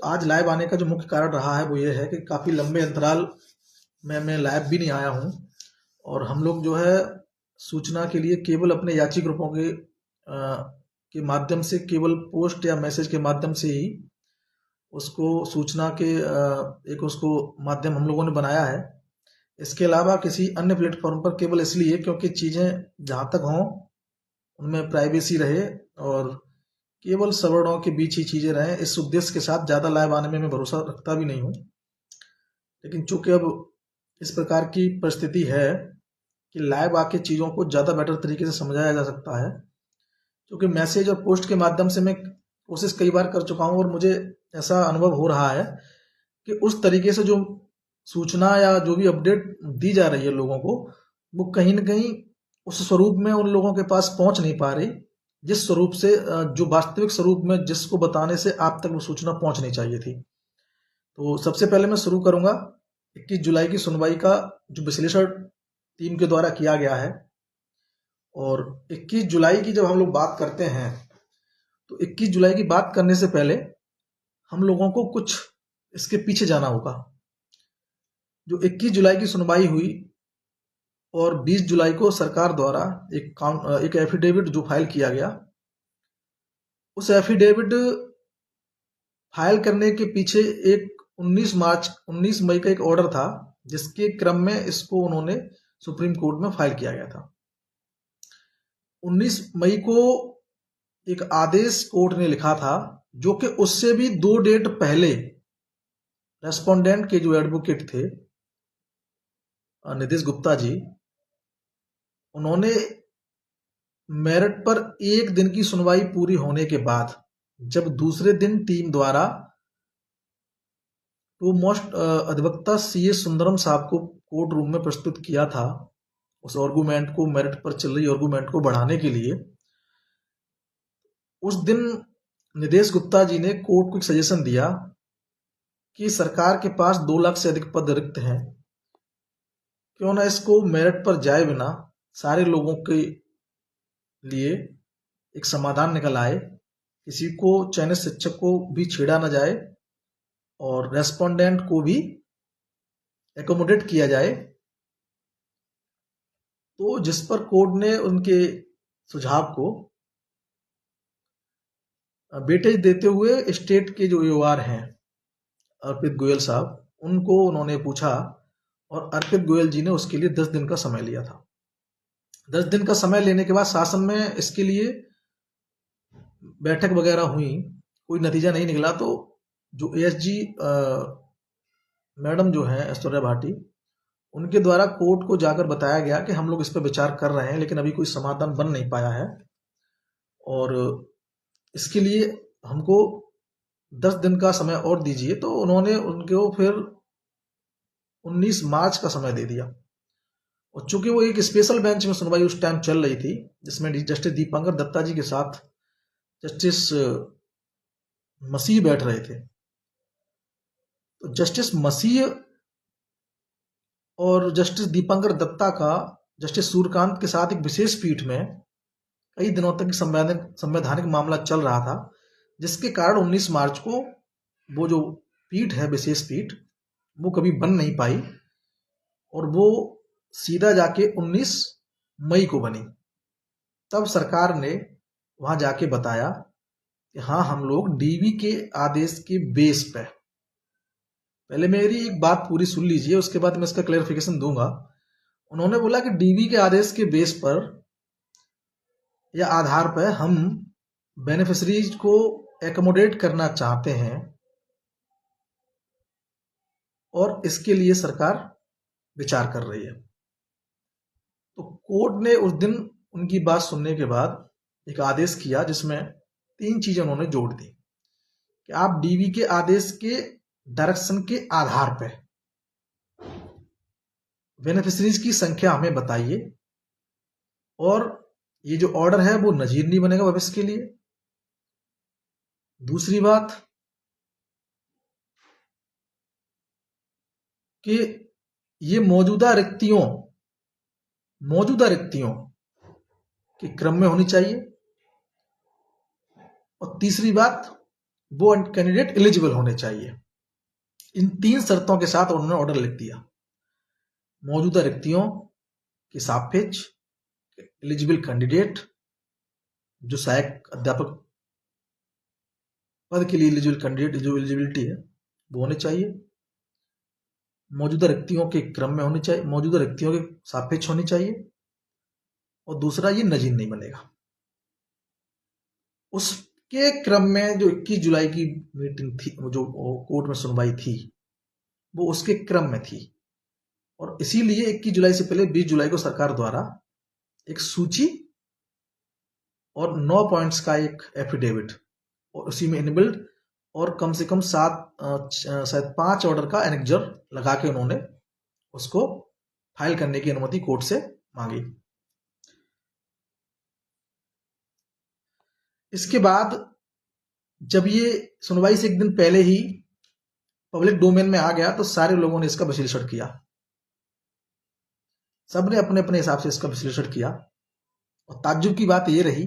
आज लाइव आने का जो मुख्य कारण रहा है वो ये है कि काफ़ी लंबे अंतराल में मैं लाइव भी नहीं आया हूँ, और हम लोग जो है सूचना के लिए केवल अपने याची ग्रुपों के माध्यम से, केवल पोस्ट या मैसेज के माध्यम से ही उसको सूचना के एक उसको माध्यम हम लोगों ने बनाया है। इसके अलावा किसी अन्य प्लेटफॉर्म पर केवल इसलिए क्योंकि चीज़ें जहाँ तक हों उनमें प्राइवेसी रहे और केवल सर्वरों के बीच ही चीज़ें रहें। इस उद्देश्य के साथ ज़्यादा लाइव आने में मैं भरोसा रखता भी नहीं हूँ, लेकिन चूंकि अब इस प्रकार की परिस्थिति है कि लाइव आके चीज़ों को ज़्यादा बेटर तरीके से समझाया जा सकता है, क्योंकि मैसेज और पोस्ट के माध्यम से मैं कोशिश कई बार कर चुका हूँ और मुझे ऐसा अनुभव हो रहा है कि उस तरीके से जो सूचना या जो भी अपडेट दी जा रही है लोगों को, वो कहीं ना कहीं उस स्वरूप में उन लोगों के पास पहुंच नहीं पा रही जिस स्वरूप से, जो वास्तविक स्वरूप में जिसको बताने से आप तक वो सूचना पहुंचनी चाहिए थी। तो सबसे पहले मैं शुरू करूंगा 21 जुलाई की सुनवाई का, जो विश्लेषण टीम के द्वारा किया गया है। और 21 जुलाई की जब हम लोग बात करते हैं तो 21 जुलाई की बात करने से पहले हम लोगों को कुछ इसके पीछे जाना होगा। जो 21 जुलाई की सुनवाई हुई और 20 जुलाई को सरकार द्वारा एक एफिडेविट जो फाइल किया गया, उस एफिडेविट फाइल करने के पीछे एक 19 मई का एक ऑर्डर था, जिसके क्रम में इसको उन्होंने सुप्रीम कोर्ट में फाइल किया गया था। 19 मई को एक आदेश कोर्ट ने लिखा था, जो कि उससे भी 2 डेट पहले रेस्पोंडेंट के जो एडवोकेट थे निदेश गुप्ता जी, उन्होंने मेरिट पर एक दिन की सुनवाई पूरी होने के बाद जब दूसरे दिन टीम द्वारा तो मोस्ट अधिवक्ता सीए सुंदरम साहब को कोर्ट रूम में प्रस्तुत किया था, उस आर्गूमेंट को, मेरिट पर चल रही आर्गूमेंट को बढ़ाने के लिए, उस दिन निदेश गुप्ता जी ने कोर्ट को एक सजेशन दिया कि सरकार के पास 2 लाख से अधिक पद रिक्त हैं, क्यों ना इसको मेरिट पर जाए बिना सारे लोगों के लिए एक समाधान निकल आए, किसी को, चयनित शिक्षक को भी छेड़ा न जाए और रेस्पोंडेंट को भी एकोमोडेट किया जाए। तो जिस पर कोर्ट ने उनके सुझाव को वेटेज देते हुए स्टेट के जो ईओआर हैं अर्पित गोयल साहब, उनको उन्होंने पूछा और अर्पित गोयल जी ने उसके लिए 10 दिन का समय लिया था। 10 दिन का समय लेने के बाद शासन में इसके लिए बैठक वगैरह हुई, कोई नतीजा नहीं निकला। तो जो एएसजी मैडम जो हैं ऐश्वर्या भाटी, उनके द्वारा कोर्ट को जाकर बताया गया कि हम लोग इस पर विचार कर रहे हैं, लेकिन अभी कोई समाधान बन नहीं पाया है और इसके लिए हमको 10 दिन का समय और दीजिए। तो उन्होंने उनको फिर 19 मार्च का समय दे दिया। और चूंकि वो एक स्पेशल बेंच में सुनवाई उस टाइम चल रही थी, जिसमें जस्टिस दीपांकर दत्ता जी के साथ जस्टिस मसीह बैठ रहे थे, तो जस्टिस मसीह और जस्टिस दीपांकर दत्ता का जस्टिस सूर्यकांत के साथ एक विशेष पीठ में कई दिनों तक संवैधानिक मामला चल रहा था, जिसके कारण 19 मार्च को वो जो पीठ है, विशेष पीठ, वो कभी बन नहीं पाई और वो सीधा जाके 19 मई को बनी। तब सरकार ने वहां जाके बताया कि हाँ, हम लोग डीवी के आदेश के बेस पे, पहले मेरी एक बात पूरी सुन लीजिए, उसके बाद मैं इसका क्लेरिफिकेशन दूंगा। उन्होंने बोला कि डीवी के आदेश के बेस पर या आधार पर हम बेनिफिशरीज को एकोमोडेट करना चाहते हैं और इसके लिए सरकार विचार कर रही है। तो कोर्ट ने उस दिन उनकी बात सुनने के बाद एक आदेश किया, जिसमें 3 चीजें उन्होंने जोड़ दी कि आप डीवी के आदेश के डायरेक्शन के आधार पर बेनिफिशरीज की संख्या हमें बताइए और ये जो ऑर्डर है वो नजीर नहीं बनेगा भविष्य के लिए। दूसरी बात कि ये मौजूदा रिक्तियों के क्रम में होनी चाहिए। और तीसरी बात वो कैंडिडेट एलिजिबल होने चाहिए। इन 3 शर्तों के साथ उन्होंने ऑर्डर लिख दिया। मौजूदा रिक्तियों के सापेक्ष एलिजिबल कैंडिडेट जो सहायक अध्यापक पद के लिए एलिजिबल कैंडिडेट जो एलिजिबिलिटी है वो होने चाहिए, मौजूदा रिक्तियों के क्रम में होनी चाहिए, मौजूदा रिक्तियों के सापेक्ष होनी चाहिए, और दूसरा ये नजीन नहीं बनेगा। उसके क्रम में जो 21 जुलाई की मीटिंग थी, जो कोर्ट में सुनवाई थी, वो उसके क्रम में थी, और इसीलिए 21 जुलाई से पहले 20 जुलाई को सरकार द्वारा एक सूची और 9 पॉइंट्स का एक एफिडेविट और उसी में इनबिल्ड और कम से कम शायद 5 ऑर्डर का एनेक्जर लगा के उन्होंने उसको फाइल करने की अनुमति कोर्ट से मांगी। इसके बाद जब ये सुनवाई से एक दिन पहले ही पब्लिक डोमेन में आ गया तो सारे लोगों ने इसका विश्लेषण किया, सबने अपने अपने हिसाब से इसका विश्लेषण किया, और ताज्जुब की बात ये रही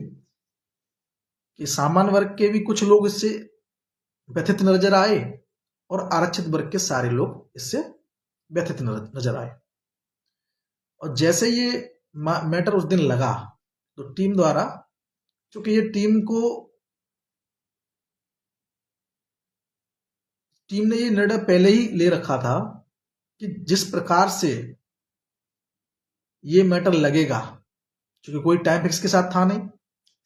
कि सामान्य वर्ग के भी कुछ लोग इससे व्यथित नजर आए और आरक्षित वर्ग के सारे लोग इससे व्यथित नजर आए। और जैसे ये मैटर उस दिन लगा तो टीम द्वारा, चूंकि ये टीम ने ये निर्णय पहले ही ले रखा था कि जिस प्रकार से ये मैटर लगेगा, क्योंकि कोई टाइम फिक्स के साथ था नहीं,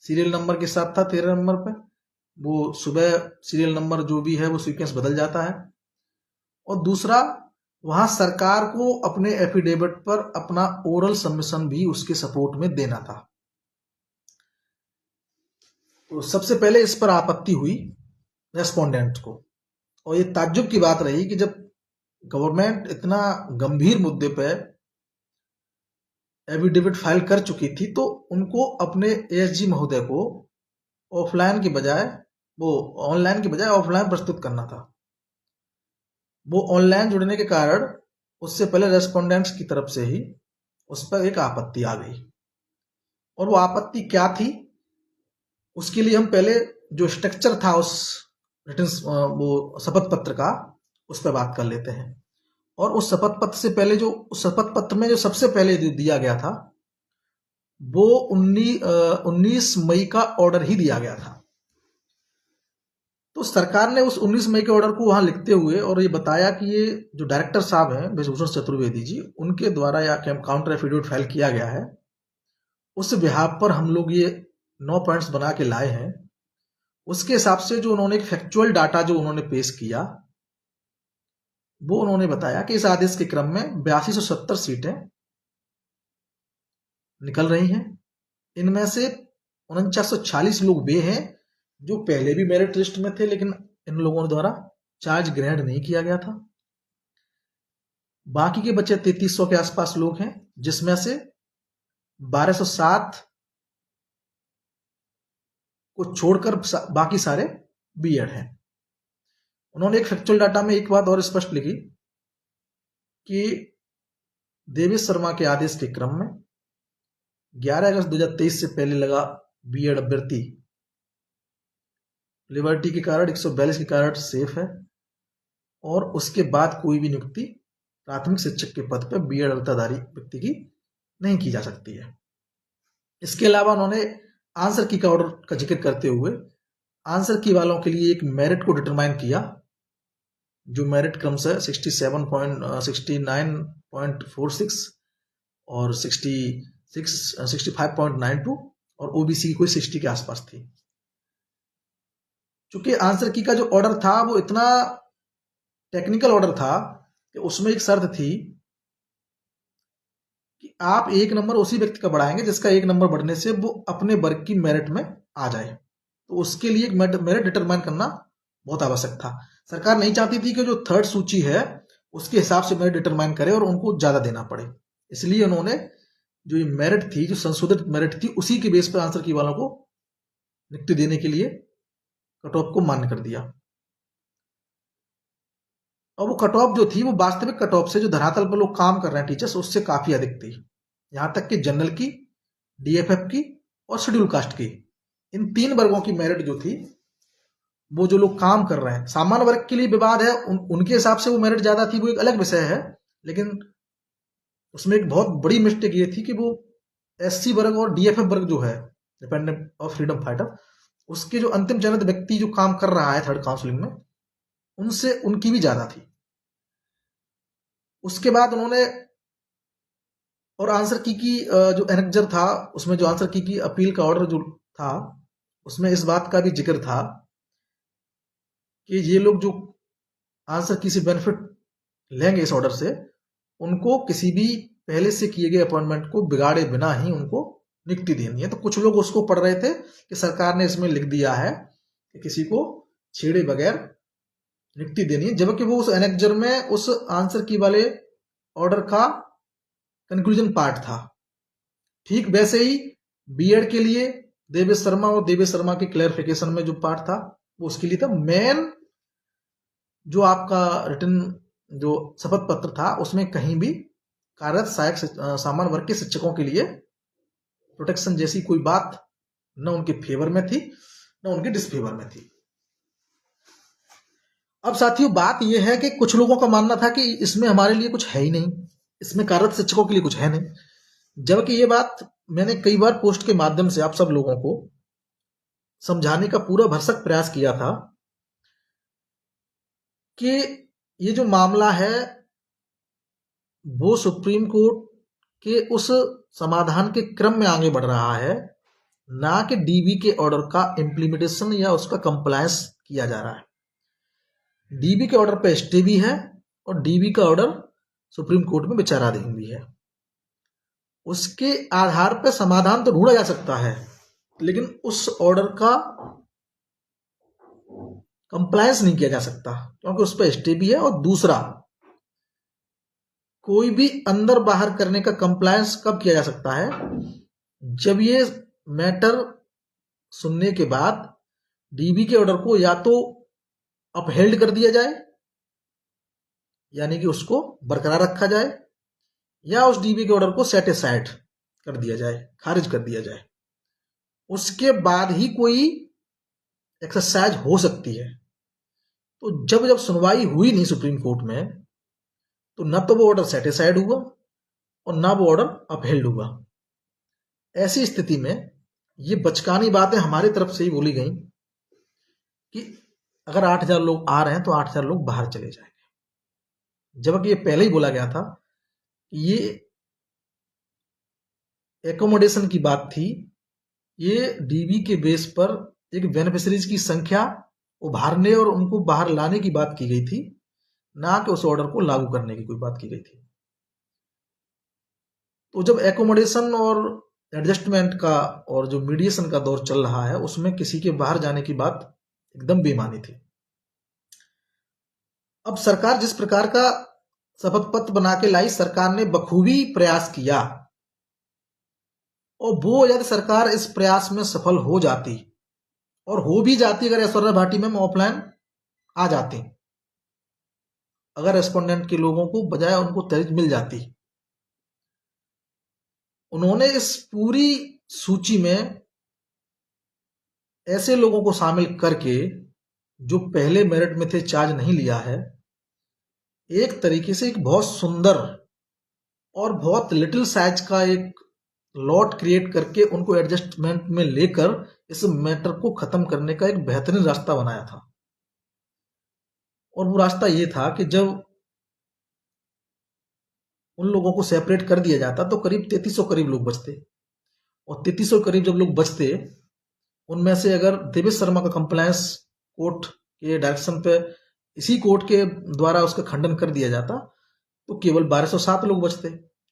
सीरियल नंबर के साथ था 13 नंबर पे, वो सुबह सीरियल नंबर जो भी है वो सीक्वेंस बदल जाता है, और दूसरा वहां सरकार को अपने एफिडेविट पर अपना ओरल सबमिशन भी उसके सपोर्ट में देना था। तो सबसे पहले इस पर आपत्ति हुई रेस्पोंडेंट को, और ये ताज्जुब की बात रही कि जब गवर्नमेंट इतना गंभीर मुद्दे पर एफिडेविट फाइल कर चुकी थी तो उनको अपने एएसजी महोदय को ऑनलाइन के बजाय ऑफलाइन प्रस्तुत करना था। वो ऑनलाइन जुड़ने के कारण उससे पहले रेस्पोंडेंट्स की तरफ से ही उस पर एक आपत्ति आ गई, और वो आपत्ति क्या थी उसके लिए हम पहले जो स्ट्रक्चर था उस वो शपथ पत्र का उस पर बात कर लेते हैं। और उस शपथ पत्र से पहले उस शपथ पत्र में जो सबसे पहले दिया गया था वो 19 मई का ऑर्डर ही दिया गया था। तो सरकार ने उस 19 मई के ऑर्डर को वहां लिखते हुए और ये बताया कि ये जो डायरेक्टर साहब हैं ब्रजभूषण चतुर्वेदी जी, उनके द्वारा या काउंटर एफिडेविट फाइल किया गया है, उस बिहाफ पर हम लोग ये 9 पॉइंट्स बना के लाए हैं। उसके हिसाब से जो उन्होंने एक फैक्चुअल डाटा जो उन्होंने पेश किया वो उन्होंने बताया कि इस आदेश के क्रम में 8270 सीटें निकल रही हैं, इनमें से 4940 लोग वे हैं जो पहले भी मेरिट लिस्ट में थे लेकिन इन लोगों द्वारा चार्ज ग्रहण नहीं किया गया था। बाकी के बचे 3300 के आसपास लोग हैं, जिसमें से 1207 को छोड़कर बाकी सारे बीएड हैं। उन्होंने एक फैक्चुअल डाटा में एक बात और स्पष्ट लिखी कि देवेश शर्मा के आदेश के क्रम में 11 अगस्त 2023 से पहले लगा बीएड अभ्यर्थी लिबर्टी के कारण 142 के कारण सेफ है, और उसके बाद कोई भी नियुक्ति प्राथमिक शिक्षक के पद पर बीएड अवताधारी व्यक्ति की नहीं की जा सकती है। इसके अलावा उन्होंने आंसर की का ऑर्डर का जिक्र करते हुए आंसर की वालों के लिए एक मेरिट को डिटरमाइन किया, जो मेरिट क्रम से 69.46 और 65.92 और ओबीसी की कोई 60 के आसपास थी। चूंकि आंसर की का जो ऑर्डर था वो इतना टेक्निकल ऑर्डर था कि उसमें एक शर्त थी कि आप एक नंबर उसी व्यक्ति का बढ़ाएंगे जिसका एक नंबर बढ़ने से वो अपने वर्ग की मेरिट में आ जाए। तो उसके लिए एक मेरिट डिटरमाइन करना बहुत आवश्यक था। सरकार नहीं चाहती थी कि जो थर्ड सूची है उसके हिसाब से मेरिट डिटरमाइन करे और उनको ज्यादा देना पड़े, इसलिए उन्होंने जो ये मेरिट थी, जो संशोधित मेरिट थी, उसी के बेस पर आंसर की वालों को नियुक्ति देने के लिए कट ऑफ को मान्य कर दिया। और वो कट ऑफ जो थी वो वास्तविक कट ऑफ से जो धरातल पर लोग काम कर रहे हैं टीचर्स, उससे काफी अधिक थी। यहां तक कि जनरल की, डीएफएफ की और शेड्यूल कास्ट की, इन 3 वर्गों की मेरिट जो थी वो जो लोग काम कर रहे हैं, सामान्य वर्ग के लिए विवाद है, उनके हिसाब से वो मेरिट ज्यादा थी, वो एक अलग विषय है। लेकिन उसमें एक बहुत बड़ी मिस्टेक ये थी कि वो एससी वर्ग और डीएफएफ वर्ग जो है, डिपेंडेंट ऑफ फ्रीडम फाइटर, उसके जो अंतिम चयनित व्यक्ति जो काम कर रहा है थर्ड काउंसलिंग में, उनसे उनकी भी ज्यादा थी। उसके बाद उन्होंने और आंसर की जो एनेक्जर था, उसमें जो आंसर की अपील का ऑर्डर जो था, उसमें इस बात का भी जिक्र था कि ये लोग जो आंसर की से बेनिफिट लेंगे इस ऑर्डर से, उनको किसी भी पहले से किए गए अपॉइंटमेंट को बिगाड़े बिना ही उनको नियुक्ति देनी है। तो कुछ लोग उसको पढ़ रहे थे कि सरकार ने इसमें लिख दिया है कि किसी को छेड़े बगैर नियुक्ति देनी है, जबकि वो उस एनेक्जर में उस आंसर की वाले ऑर्डर का कंक्लूजन पार्ट था। ठीक वैसे ही बीएड के लिए देवेश शर्मा और देवेश शर्मा के क्लैरिफिकेशन में जो पार्ट था वो उसके लिए था। मेन जो आपका रिटर्न जो शपथ पत्र था, उसमें कहीं भी कार्यरत सहायक सामान्य वर्ग के शिक्षकों के लिए प्रोटेक्शन जैसी कोई बात न उनके फेवर में थी न उनके डिसफेवर में थी। अब साथियों, बात यह है कि कुछ लोगों का मानना था कि इसमें हमारे लिए कुछ है ही नहीं, इसमें कार्यरत शिक्षकों के लिए कुछ है नहीं, जबकि ये बात मैंने कई बार पोस्ट के माध्यम से आप सब लोगों को समझाने का पूरा भरसक प्रयास किया था कि ये जो मामला है वो सुप्रीम कोर्ट के उस समाधान के क्रम में आगे बढ़ रहा है, ना कि डीबी के ऑर्डर का इम्प्लीमेंटेशन या उसका कंप्लायंस किया जा रहा है। डीबी के ऑर्डर पे स्टे भी है और डीबी का ऑर्डर सुप्रीम कोर्ट में विचाराधीन भी है। उसके आधार पर समाधान तो ढूंढा जा सकता है, लेकिन उस ऑर्डर का कंप्लायंस नहीं किया जा सकता क्योंकि उस पर स्टे भी है। और दूसरा, कोई भी अंदर बाहर करने का कंप्लायंस कब किया जा सकता है? जब ये मैटर सुनने के बाद डीबी के ऑर्डर को या तो अपहेल्ड कर दिया जाए, यानी कि उसको बरकरार रखा जाए, या उस डीबी के ऑर्डर को सेट असाइड कर दिया जाए, खारिज कर दिया जाए। उसके बाद ही कोई एक्सरसाइज हो सकती है। तो जब जब सुनवाई हुई नहीं सुप्रीम कोर्ट में, तो न तो वो ऑर्डर सेट असाइड हुआ और ना वो ऑर्डर अपहेल्ड हुआ। ऐसी स्थिति में ये बचकानी बातें हमारी तरफ से ही बोली गई कि अगर 8,000 लोग आ रहे हैं तो 8,000 लोग बाहर चले जाएंगे, जबकि ये पहले ही बोला गया था कि ये एकोमोडेशन की बात थी। ये डीबी के बेस पर एक बेनिफिशरीज की संख्या उभारने और उनको बाहर लाने की बात की गई थी, ना कि उस ऑर्डर को लागू करने की कोई बात की गई थी। तो जब एकोमोडेशन और एडजस्टमेंट का और जो मीडिएशन का दौर चल रहा है, उसमें किसी के बाहर जाने की बात एकदम बेमानी थी। अब सरकार जिस प्रकार का शपथ पत्र बना के लाई, सरकार ने बखूबी प्रयास किया, और वो यदि सरकार इस प्रयास में सफल हो जाती और हो भी जाती, अगर ऐश्वर्या भाटी मैम ऑफलाइन आ जाती, अगर रेस्पोंडेंट के लोगों को बजाय उनको तहरीर मिल जाती, उन्होंने इस पूरी सूची में ऐसे लोगों को शामिल करके जो पहले मेरिट में थे, चार्ज नहीं लिया है, एक तरीके से एक बहुत सुंदर और बहुत लिटिल साइज का एक लॉट क्रिएट करके उनको एडजस्टमेंट में लेकर इस मैटर को खत्म करने का एक बेहतरीन रास्ता बनाया था। और वो रास्ता ये था कि जब उन लोगों को सेपरेट कर दिया जाता तो करीब 3300 करीब लोग बचते, और 3300 करीब जब लोग बचते, उनमें से अगर देवेश शर्मा का कंप्लायंस कोर्ट के डायरेक्शन पे इसी कोर्ट के द्वारा उसका खंडन कर दिया जाता, तो केवल 1207 लोग बचते।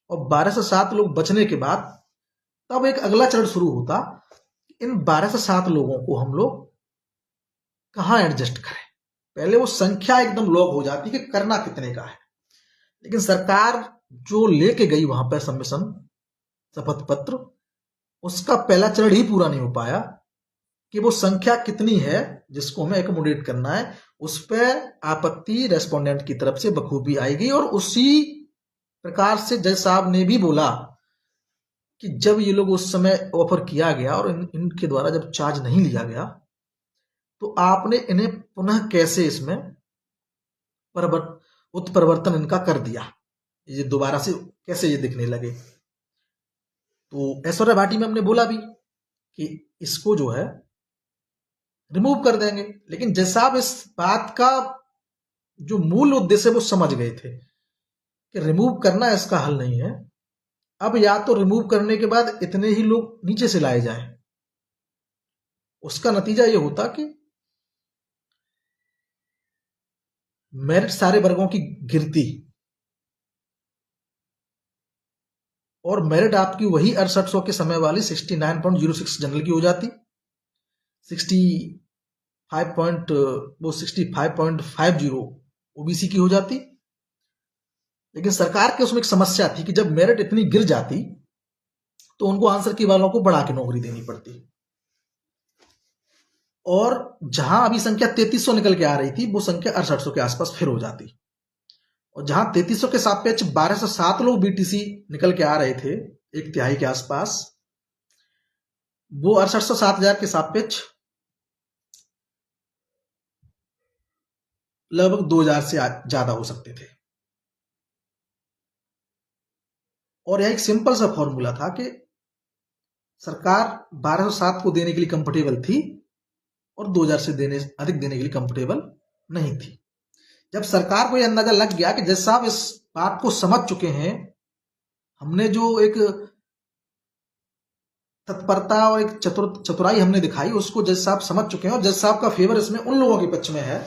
और 1207 लोग बचने के बाद तब एक अगला चरण शुरू होता, इन 1207 लोगों को हम लोग कहां एडजस्ट करें। पहले वो संख्या एकदम लॉक हो जाती कि करना कितने का है, लेकिन सरकार जो लेके गई वहां पर सबमिशन शपथ पत्र, उसका पहला चरण ही पूरा नहीं हो पाया कि वो संख्या कितनी है जिसको हमें एकोमोडेट करना है। उस पर आपत्ति रेस्पोंडेंट की तरफ से बखूबी आएगी, और उसी प्रकार से जज साहब ने भी बोला कि जब ये लोग उस समय ऑफर किया गया और इनके द्वारा जब चार्ज नहीं लिया गया, तो आपने इन्हें पुनः कैसे इसमें उत्परिवर्तन इनका कर दिया, ये दोबारा से कैसे ये दिखने लगे। तो ऐश्वर्या भाटी में हमने बोला भी कि इसको जो है रिमूव कर देंगे, लेकिन जैसा आप इस बात का जो मूल उद्देश्य वो समझ गए थे कि रिमूव करना इसका हल नहीं है, अब या तो रिमूव करने के बाद इतने ही लोग नीचे से लाए जाएं, उसका नतीजा ये होता कि मेरिट सारे वर्गों की गिरती और मेरिट आपकी वही 6800 के समय वाली 69.06 जनरल की हो जाती, 65.50 ओबीसी की हो जाती। लेकिन सरकार के उसमें एक समस्या थी कि जब मेरिट इतनी गिर जाती तो उनको आंसर की वालों को बढ़ा के नौकरी देनी पड़ती, और जहां अभी संख्या 3300 निकल के आ रही थी वो संख्या 6800 के आसपास फिर हो जाती, और जहां 3300 के सापेक्ष 1207 लोग बीटीसी निकल के आ रहे थे, एक तिहाई के आसपास, वो 6800 7000 के सापेक्ष लगभग 2000 से ज्यादा हो सकते थे। और यह एक सिंपल सा फॉर्मूला था कि सरकार 1207 को देने के लिए कंफर्टेबल थी और 2000 से अधिक देने के लिए कंफर्टेबल नहीं थी। जब सरकार को यह अंदाजा लग गया कि जैसा आप इस बात को समझ चुके हैं, हमने जो एक तत्परता और एक चतुराई हमने दिखाई उसको जज साहब समझ चुके हैं और जज साहब का फेवर इसमें उन लोगों के पक्ष में है,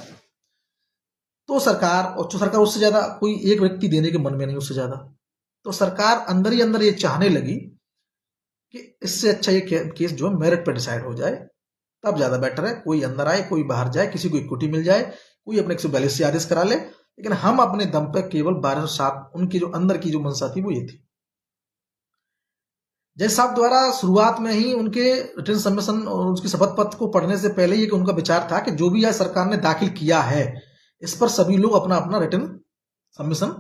तो सरकार उससे ज्यादा कोई एक व्यक्ति देने के मन में नहीं, उससे ज्यादा तो सरकार अंदर ही अंदर ये चाहने लगी कि इससे अच्छा ये केस जो है मेरिट पर डिसाइड हो जाए, तब ज्यादा बेटर है। कोई अंदर आए, कोई बाहर जाए, किसी को इक्विटी मिल जाए, कोई अपने 142 से आदेश करा ले, लेकिन हम अपने दम पर केवल 1207, उनकी जो अंदर की जो मंशा थी वो ये थी। जज साहब द्वारा शुरुआत में ही उनके रिटर्न सबमिशन और उसकी शपथ पत्र को पढ़ने से पहले ही उनका विचार था कि जो भी यह सरकार ने दाखिल किया है इस पर सभी लोग अपना अपना रिटर्न सबमिशन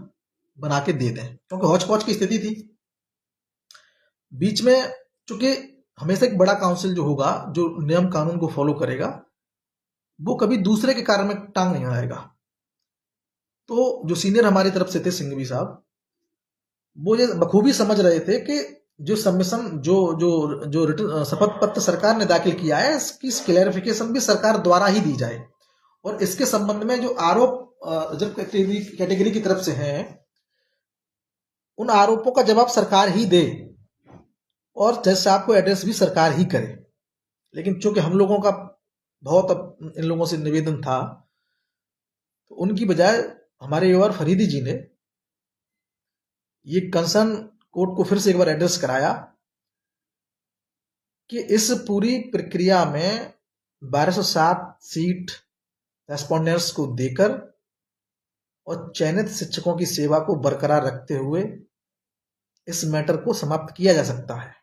बना के दे दें, क्योंकि हौच पौच की स्थिति थी। बीच में चूंकि हमेशा एक बड़ा काउंसिल जो होगा, जो नियम कानून को फॉलो करेगा, वो कभी दूसरे के कार्य में टांग नहीं अड़ाएगा। तो जो सीनियर हमारी तरफ से थे सिंघवी साहब, वो ये बखूबी समझ रहे थे कि जो सबमिशन जो जो जो रिटर्न शपथ पत्र सरकार ने दाखिल किया है इसकी क्लैरिफिकेशन भी सरकार द्वारा ही दी जाए, और इसके संबंध में जो आरोप रिजर्व कैटेगरी की तरफ से हैं उन आरोपों का जवाब सरकार ही दे और जज साहब को एड्रेस भी सरकार ही करे। लेकिन चूंकि हम लोगों का बहुत इन लोगों से निवेदन था, तो उनकी बजाय हमारे योर फरीदी जी ने ये कंसर्न कोर्ट को फिर से एक बार एड्रेस कराया कि इस पूरी प्रक्रिया में 1207 सीट रेस्पोंडेंट्स को देकर और चयनित शिक्षकों की सेवा को बरकरार रखते हुए इस मैटर को समाप्त किया जा सकता है,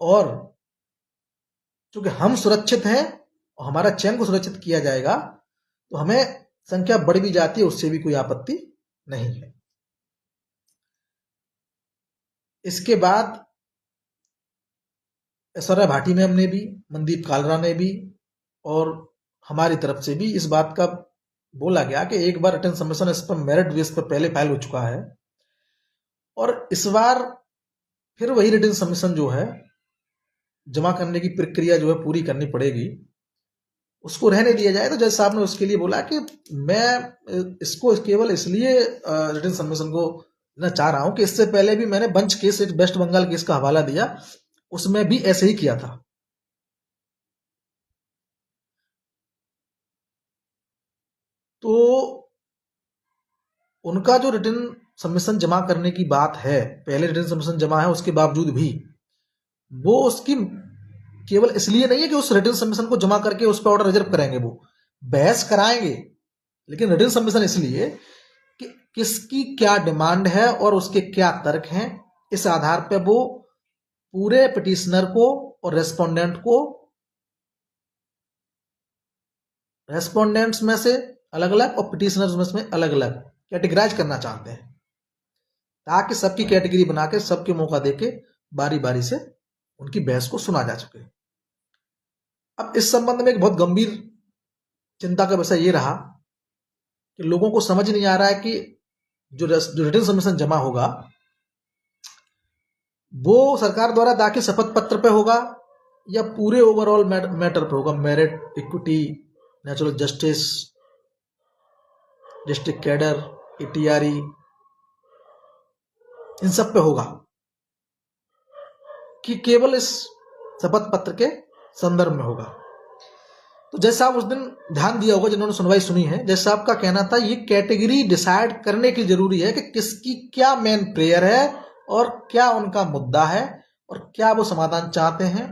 और चूंकि हम सुरक्षित हैं और हमारा चयन को सुरक्षित किया जाएगा तो हमें संख्या बढ़ भी जाती है, उससे भी कोई आपत्ति नहीं है। इसके बाद ऐश्वर्या भाटी मैम ने भी, मनदीप कालरा ने भी और हमारी तरफ से भी इस बात का बोला गया कि एक बार रिटर्न सबमिशन इस पर मेरिट बेस पर पहले फाइल हो चुका है और इस बार फिर वही रिटर्न सबमिशन जो है जमा करने की प्रक्रिया जो है पूरी करनी पड़ेगी, उसको रहने दिया जाए। तो जज साहब ने उसके लिए बोला कि मैं इसको केवल इसलिए रिटर्न सबमिशन को ना चाह रहा हूं कि इससे पहले भी मैंने bunch case, West Bengal case का हवाला दिया, उसमें भी ऐसे ही किया था। तो उनका जो रिटर्न सबमिशन जमा करने की बात है, पहले रिटर्न सबमिशन जमा है उसके बावजूद भी वो उसकी केवल इसलिए नहीं है कि उस रिटर्न सबमिशन को जमा करके उस पर ऑर्डर रिजर्व करेंगे, वो बहस कराएंगे, लेकिन रिटर्न सबमिशन इसलिए कि किसकी क्या डिमांड है और उसके क्या तर्क हैं, इस आधार पर वो पूरे पिटिशनर को और रेस्पोंडेंट को रेस्पोंडेंट्स में से अलग अलग और पिटिशनर्स में अलग अलग कैटेगराइज करना चाहते हैं, ताकि सबकी कैटेगरी बना के सबके मौका देके बारी बारी से उनकी बहस को सुना जा सके। अब इस संबंध में एक बहुत गंभीर चिंता का विषय ये रहा कि लोगों को समझ नहीं आ रहा है कि जो रिटर्न सबमिशन जमा होगा वो सरकार द्वारा दाखिल शपथ पत्र पे होगा या पूरे ओवरऑल मैटर पे होगा, merit, equity, natural justice, district cadre, ATRE, इन सब पे होगा कि केवल इस शपथ पत्र के संदर्भ में होगा। तो जज साहब उस दिन ध्यान दिया होगा जिन्होंने सुनवाई सुनी है, जज साहब का कहना था ये कैटेगरी डिसाइड करने की जरूरी है कि किसकी क्या मेन प्रेयर है और क्या उनका मुद्दा है और क्या वो समाधान चाहते हैं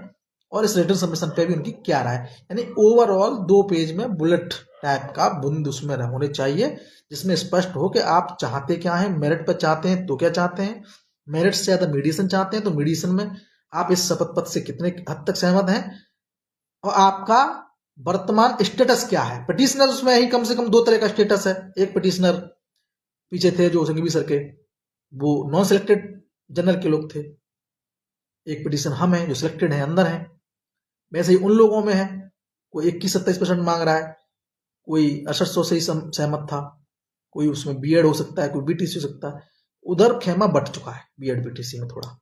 और इस रिटर्न सबमिशन पे भी उनकी क्या राय है। यानी ओवरऑल 2 पेज में बुलेट टाइप का बुंद उसमें होने चाहिए जिसमें स्पष्ट हो कि आप चाहते क्या हैं। मेरिट पर चाहते हैं तो क्या चाहते हैं, मेरिट से ज्यादा मीडिएशन चाहते हैं तो मीडिएशन में आप इस शपथ पत्र से कितने हद तक सहमत हैं और आपका वर्तमान स्टेटस क्या है। पिटिशनर उसमें ही कम से कम 2 तरह का स्टेटस है। एक पिटिशनर पीछे थे जो संघवी सर के, वो नॉन सिलेक्टेड जनरल के लोग थे। एक पिटिशन हम हैं जो सिलेक्टेड हैं, अंदर हैं। वैसे ही उन लोगों में है, कोई 21-27% मांग रहा है, कोई 6800 से ही सहमत था, कोई उसमें बीएड हो सकता है, कोई बीटीसी हो सकता है। उधर खेमा बट चुका है बीएड बीटीसी में थोड़ा,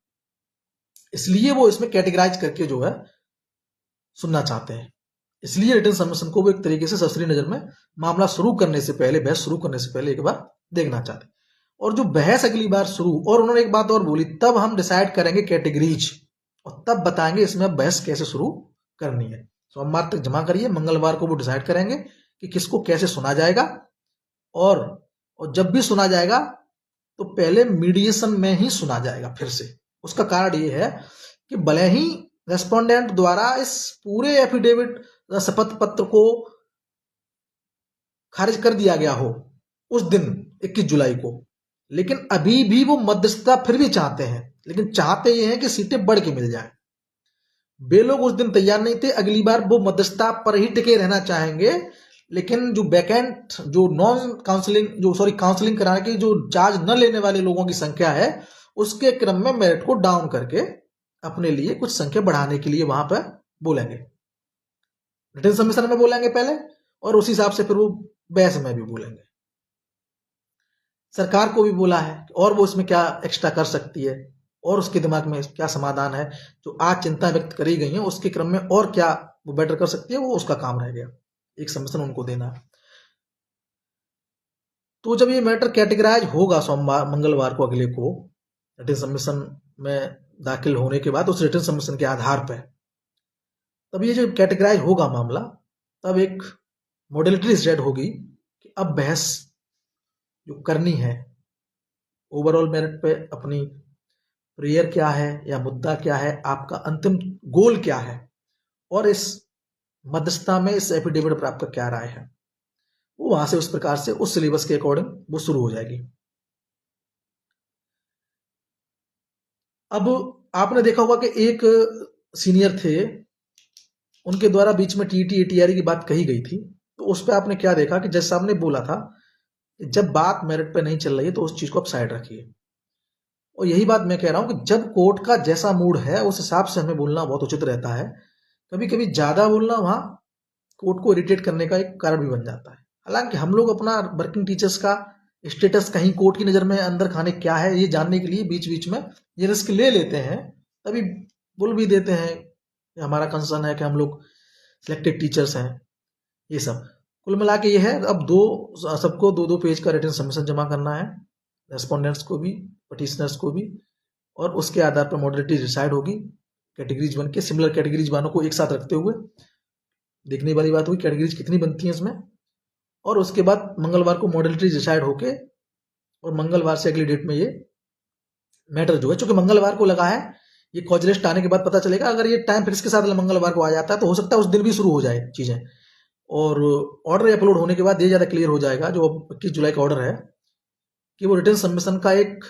इसलिए वो इसमें कैटेगराइज करके जो है सुनना चाहते हैं। इसलिए रिटर्न सबमिशन को वो एक तरीके से ससरी नजर में मामला शुरू करने से पहले, बहस शुरू करने से पहले एक बार देखना चाहते हैं। और जो बहस अगली बार शुरू, और उन्होंने एक बात और बोली, तब हम डिसाइड करेंगे कैटेगरीज और तब बताएंगे इसमें बहस कैसे शुरू करनी है। सोमवार तक जमा करिए, मंगलवार को वो डिसाइड करेंगे कि किसको कैसे सुना जाएगा। और जब भी सुना जाएगा तो पहले मीडिएशन में ही सुना जाएगा फिर से। उसका कारण ये है कि भले ही रेस्पोंडेंट द्वारा इस पूरे एफिडेविट शपथ पत्र को खारिज कर दिया गया हो उस दिन 21 जुलाई को, लेकिन अभी भी वो मध्यस्थता फिर भी चाहते हैं। लेकिन चाहते ये हैं कि सीटें बढ़ के मिल जाए। वे लोग उस दिन तैयार नहीं थे, अगली बार वो मध्यस्थता पर ही टिके रहना चाहेंगे। लेकिन जो वैकेंट, जो नॉन काउंसलिंग, जो सॉरी काउंसलिंग कराने की जो चार्ज न लेने वाले लोगों की संख्या है, उसके क्रम में मेरिट को डाउन करके अपने लिए कुछ संख्या बढ़ाने के लिए वहां पर बोलेंगे। रिटर्न सबमिशन में बोलेंगे पहले और उस हिसाब से फिर वो बहस में भी बोलेंगे। सरकार को भी बोला है और वो इसमें क्या एक्स्ट्रा कर सकती है और उसके दिमाग में क्या समाधान है। जो आज चिंता व्यक्त करी गई है उसके क्रम में और क्या वो बेटर कर सकती है, वो उसका काम रह गया, एक सबमिशन उनको देना। तो जब ये मैटर कैटेगराइज होगा सोमवार मंगलवार को अगले को रिटर्न सबमिशन में दाखिल होने के बाद, उस रिटर्न सबमिशन के आधार पर तब ये जो कैटेगराइज होगा मामला, तब एक मॉडलिटी डिसाइड होगी कि अब बहस जो करनी है ओवरऑल मेरिट पे, अपनी प्रेयर क्या है या मुद्दा क्या है, आपका अंतिम गोल क्या है और इस मध्यस्थता में इस एफिडेविट पर आपका क्या राय है, वो वहां से उस प्रकार से उस सिलेबस के अकॉर्डिंग वो शुरू हो जाएगी। अब आपने देखा होगा कि एक सीनियर थे, उनके द्वारा बीच में टीटी एटीआरई की बात कही गई थी। तो उस पर आपने क्या देखा कि जज साहब ने बोला था कि जब बात मेरिट पे नहीं चल रही है तो उस चीज को आप साइड रखिए। और यही बात मैं कह रहा हूं कि जब कोर्ट का जैसा मूड है उस हिसाब से हमें बोलना बहुत उचित रहता है। कभी कभी ज्यादा बोलना वहां कोर्ट को इरिटेट करने का एक कारण भी बन जाता है। हालांकि हम लोग अपना वर्किंग टीचर्स का स्टेटस कहीं कोर्ट की नजर में अंदर खाने क्या है ये जानने के लिए बीच बीच में ये रिस्क ले लेते हैं, तभी बोल भी देते हैं कि हमारा कंसर्न है कि हम लोग सिलेक्टेड टीचर्स हैं। ये सब कुल मिला के ये है, अब सबको 2-2 पेज का रिटर्न सबमिशन जमा करना है, रेस्पोंडेंट्स को भी, पिटिशनर्स को भी। और उसके आधार पर मॉडलिटी डिसाइड होगी कैटेगरीज बन के, सिमिलर कैटेगरीज वालों को एक साथ रखते हुए। देखने वाली बात हुई कैटेगरीज कितनी बनती हैं इसमें। और उसके बाद मंगलवार को मॉडलिटी डिसाइड होके और मंगलवार से अगली डेट में ये मैटर जो है, चूंकि मंगलवार को लगा है, ये कॉज लिस्ट आने के बाद पता चलेगा। अगर ये टाइम फिर इसके साथ मंगलवार को आ जाता है तो हो सकता है उस दिन भी शुरू हो जाए चीजें। और ऑर्डर अपलोड होने के बाद ये ज्यादा क्लियर हो जाएगा, जो 21 जुलाई का ऑर्डर है, कि वो रिटर्न सबमिशन का एक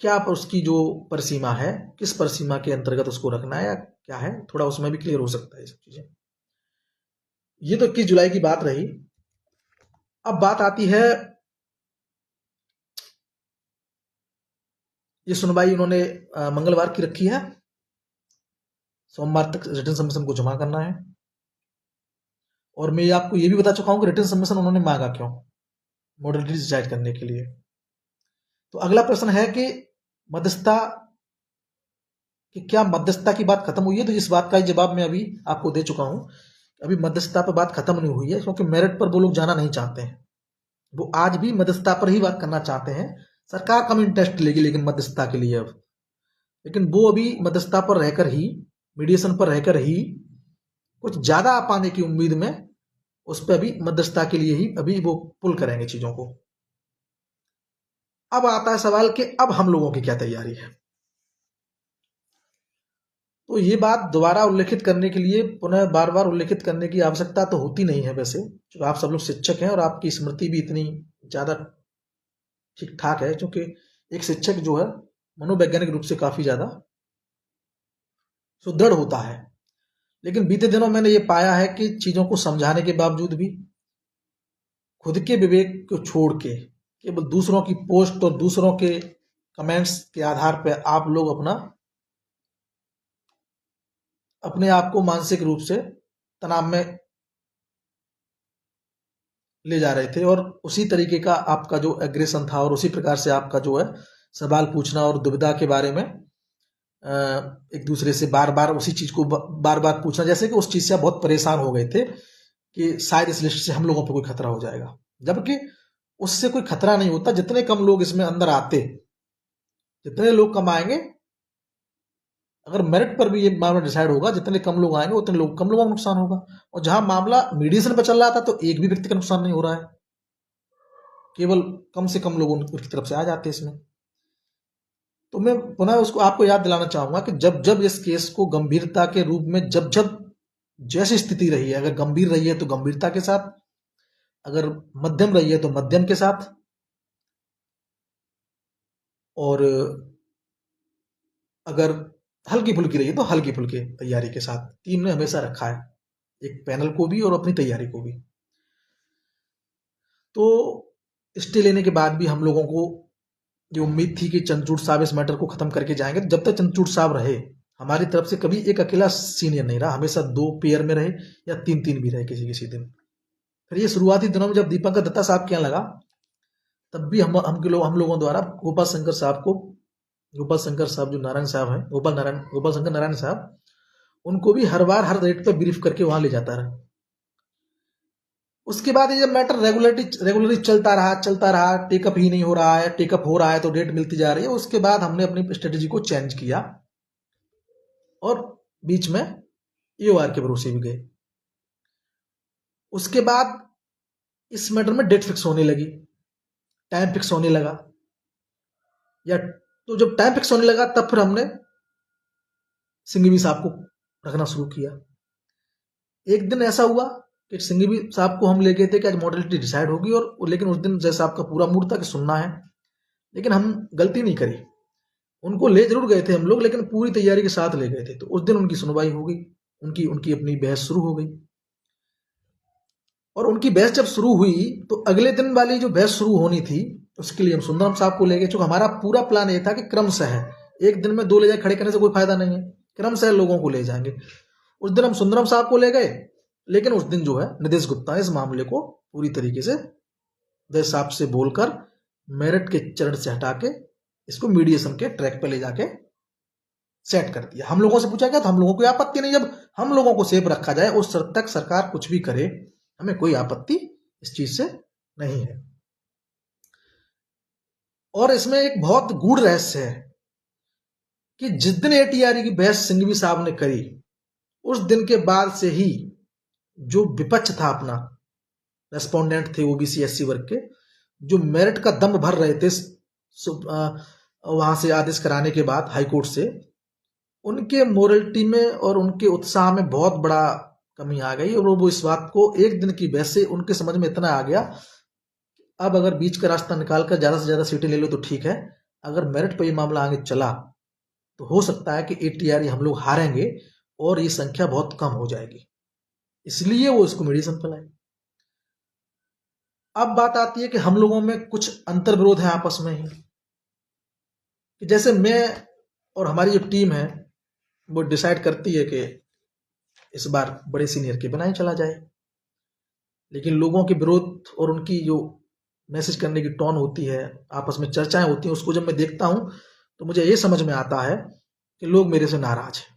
क्या उसकी जो परिसीमा है, किस परिसीमा के अंतर्गत उसको रखना है या क्या है, थोड़ा उसमें भी क्लियर हो सकता है ये सब चीजें। ये तो 21 जुलाई की बात रही। अब बात आती है, ये सुनवाई उन्होंने मंगलवार की रखी है सोमवार तक रिटर्न सबमिशन को जमा करना है। और मैं आपको ये भी बता चुका हूं कि रिटर्न सबमिशन उन्होंने मांगा क्यों, मॉडलिटी डिसाइड करने के लिए। तो अगला प्रश्न है कि मध्यस्थता कि क्या मध्यस्थता की बात खत्म हुई है? तो इस बात का ही जवाब मैं अभी आपको दे चुका हूं। अभी मध्यस्थता पर बात खत्म नहीं हुई है, क्योंकि मेरिट पर वो लोग जाना नहीं चाहते हैं। वो आज भी मध्यस्थता पर ही बात करना चाहते हैं। सरकार कम इंटरेस्ट लेगी लेकिन मध्यस्थता के लिए अब, लेकिन वो अभी मध्यस्थता पर रहकर ही, मीडिएशन पर रहकर ही कुछ ज्यादा पाने की उम्मीद में उस पर अभी मध्यस्थता के लिए ही अभी वो पुल करेंगे चीजों को। अब आता है सवाल कि अब हम लोगों की क्या तैयारी है। तो ये बात दोबारा उल्लेखित करने के लिए, पुनः बार बार उल्लेखित करने की आवश्यकता तो होती नहीं है वैसे, क्योंकि आप सब लोग शिक्षक हैं और आपकी स्मृति भी इतनी ज्यादा ठीक ठाक है, क्योंकि एक शिक्षक जो है मनोवैज्ञानिक रूप से काफी ज्यादा सुदृढ़ होता है। लेकिन बीते दिनों मैंने ये पाया है कि चीजों को समझाने के बावजूद भी खुद के विवेक को छोड़ के केवल दूसरों की पोस्ट और दूसरों के कमेंट्स के आधार पर आप लोग अपने आप को मानसिक रूप से तनाव में ले जा रहे थे, और उसी तरीके का आपका जो एग्रेशन था और उसी प्रकार से आपका जो है सवाल पूछना और दुविधा के बारे में एक दूसरे से बार बार उसी चीज को बार बार पूछना, जैसे कि उस चीज से आप बहुत परेशान हो गए थे कि शायद इस लिस्ट से हम लोगों पर कोई खतरा हो जाएगा, जबकि उससे कोई खतरा नहीं होता। जितने कम लोग इसमें अंदर आते, जितने लोग कम आएंगे, अगर मेरिट पर भी ये मामला डिसाइड होगा, जितने कम लोग आएंगे उतने लोग कम लोगों को नुकसान होगा। और जहां मामला मीडिएशन पर चल रहा था तो एक भी व्यक्ति का नुकसान नहीं हो रहा है, केवल कम से कम लोग उनकी तरफ से आ जाते हैं इसमें। तो मैं पुनः उसको आपको याद दिलाना चाहूंगा कि जब जब इस केस को गंभीरता के रूप में, जब जब जैसी स्थिति रही है, अगर गंभीर रही है तो गंभीरता के साथ, अगर मध्यम रही है तो मध्यम के साथ, और अगर हल्की फुल्की रही है तो हल्की फुल्की तैयारी के साथ, टीम ने हमेशा रखा है, एक पैनल को भी और अपनी तैयारी को भी। तो स्टे लेने के बाद भी हम लोगों को ये उम्मीद थी कि चंद्रचूड़ साहब इस मैटर को खत्म करके जाएंगे। जब तक चंद्रचूड़ साहब रहे, हमारी तरफ से कभी एक अकेला सीनियर नहीं रहा, हमेशा 2 पेयर में रहे या 3-3 भी रहे किसी किसी दिन। फिर ये शुरुआती दिनों में जब दीपंकर दत्ता साहब के यहाँ लगा, तब भी हम लोगों द्वारा गोपाल शंकर साहब जो नारायण साहब हैं, गोपाल शंकर नारायण साहब, उनको भी हर बार हर रेट पर ब्रीफ करके वहां ले जाता रहा। उसके बाद ये जब मैटर रेगुलरली चलता रहा, टेकअप ही नहीं हो रहा है, टेकअप हो रहा है तो डेट मिलती जा रही है। उसके बाद हमने अपनी स्ट्रेटेजी को चेंज किया और बीच में ईओआर के भरोसे भी गए। उसके बाद इस मैटर में डेट फिक्स होने लगी, टाइम फिक्स होने लगा, या तो जब टाइम फिक्स होने लगा तब फिर हमने सिंघवी साहब को रखना शुरू किया। एक दिन ऐसा हुआ कि सिंघवी साहब को हम ले गए थे कि आज मॉडलिटी डिसाइड होगी, और लेकिन उस दिन जैसा आपका पूरा मूड था कि सुनना है, लेकिन हम गलती नहीं करी, उनको ले जरूर गए थे हम लोग, लेकिन पूरी तैयारी के साथ ले गए थे। तो उस दिन उनकी सुनवाई हो गई, उनकी अपनी बहस शुरू हो गई, और उनकी बहस जब शुरू हुई तो अगले दिन वाली जो बहस शुरू होनी थी उसके लिए हम सुंदरम साहब को ले गए, क्योंकि हमारा पूरा प्लान ये था कि क्रमशः, एक दिन में 2 ले जाए खड़े करने से कोई फायदा नहीं है, क्रमशः लोगों को ले जाएंगे। उस दिन हम सुंदरम साहब को ले गए, लेकिन उस दिन जो है निदेश गुप्ता ने इस मामले को पूरी तरीके से निदेश साहब से बोलकर मेरिट के चरण से हटा के इसको मीडिएशन के ट्रैक पे ले जाके सेट कर दिया। हम लोगों से पूछा गया तो हम लोगों को आपत्ति नहीं, जब हम लोगों को सेफ रखा जाए उस शर्त तक सरकार कुछ भी करे, हमें कोई आपत्ति इस चीज से नहीं है। और इसमें एक बहुत गूढ़ रहस्य है कि जिस दिन एटीआरई की बहस सिंघवी साहब ने करी, उस दिन के बाद से ही जो विपक्ष था अपना, रेस्पोंडेंट थे ओबीसी एससी वर्ग के, जो मेरिट का दम भर रहे थे वहां से आदेश कराने के बाद हाईकोर्ट से, उनके मोरलिटी में और उनके उत्साह में बहुत बड़ा कमी आ गई। और वो इस बात को एक दिन की बहस से उनके समझ में इतना आ गया, अब अगर बीच का रास्ता निकालकर ज्यादा से ज्यादा सीटें ले लो तो ठीक है, अगर मेरिट पर ये मामला आगे चला तो हो सकता है कि एटीआरई हम लोग हारेंगे और ये संख्या बहुत कम हो जाएगी, इसलिए वो इसको मीडिएशन पर लाए। अब बात आती है कि हम लोगों में कुछ अंतर विरोध है आपस में ही, कि जैसे मैं और हमारी जो टीम है वो डिसाइड करती है कि इस बार बड़े सीनियर के बिना ही चला जाए। लेकिन लोगों के विरोध और उनकी जो मैसेज करने की टोन होती है, आपस में चर्चाएं होती हैं, उसको जब मैं देखता हूं तो मुझे ये समझ में आता है कि लोग मेरे से नाराज हैं।